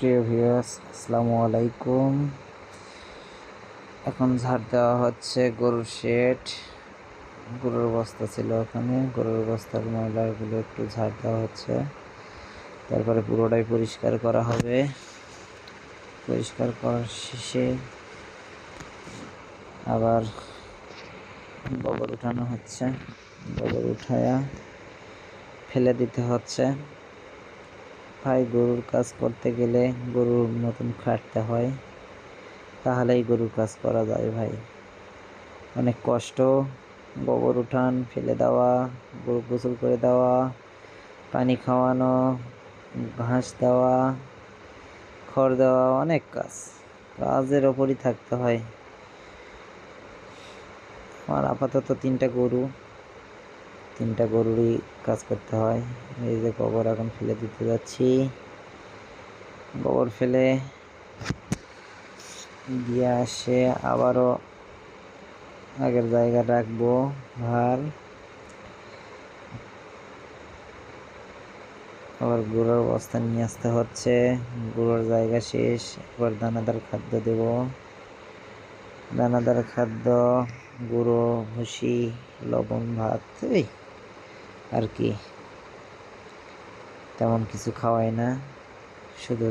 প্রিয় ভিউয়ার্স, আসসালামু আলাইকুম। এখন ঝাড় দেওয়া হচ্ছে গরুর শেড। গরুর বস্তা ছিল ওখানে, গরুর বস্তার ময়লাগুলো একটু ঝাড় দেওয়া হচ্ছে, তারপরে পুরোটাই পরিষ্কার করা হবে। পরিষ্কার করার শেষে আবার গোবর উঠানো হচ্ছে। গোবর উঠায়া ফেলে দিতে হচ্ছে। ভাই, গরুর কাজ করতে গেলে গরুর মতন খাটতে হয়, তাহলেই গরুর কাজ করা যায় ভাই। অনেক কষ্ট। গোবর উঠান, ফেলে দেওয়া, গরু গোসল করে দেওয়া, পানি খাওয়ানো, ঘাস দেওয়া, খড় দেওয়া, অনেক কাজের ওপরই থাকতে হয়। আমার আপাতত তিনটা গরুরই কাজ করতে হয়। এই যে গোবর এখন ফেলে দিতে যাচ্ছি। গোবর ফেলে দিয়ে আসে আবারও আগের জায়গা রাখবো। আবার গুঁড়োর বস্তা নিয়ে আসতে হচ্ছে। গুঁড়োর জায়গা শেষ, এবার দানাদার খাদ্য দেব। দানাদার খাদ্য, গুঁড়ো, ভুসি, লবণ, ভাত, এই আর কি। তেমন কিছু খাওয়াই না, শুধু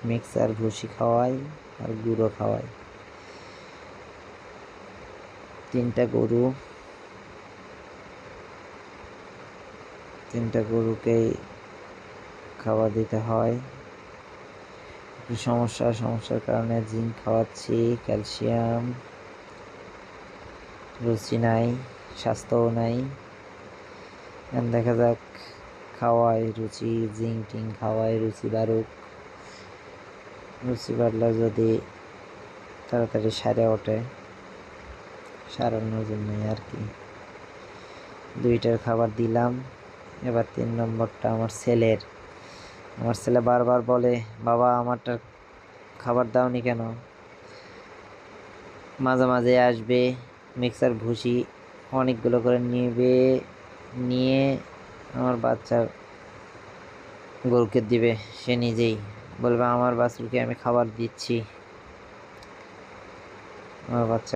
মিক্সার ভুসি খাওয়াই আর গুঁড়ো খাওয়াই। তিনটা গরুকেই খাবার দিতে হয়। একটু সমস্যার কারণে জিঙ্ক খাওয়াচ্ছি, ক্যালসিয়াম। রুচি নাই, স্বাস্থ্যও নাই। দেখা যাক, খাওয়াই রুচি, জিঙ্ক টিঙ্ক খাওয়াই, রুচি বাড়ুক। রুচি বাড়লে যদি তাড়াতাড়ি সারে ওঠে, সারানোর জন্যই আর কি। 2টার খাবার দিলাম। এবার 3 নম্বরটা আমার ছেলে বারবার বলে, বাবা আমারটা খাবার দাওনি কেন? মাঝে মাঝে আসবে, মিক্সার ভুসি অনেকগুলো করে নিয়ে আমার বাচ্চার গরুকে দিবে। সে নিজেই বলবে, আমার বাছুরকে আমি খাবার দিচ্ছি। আমার বাচ্চা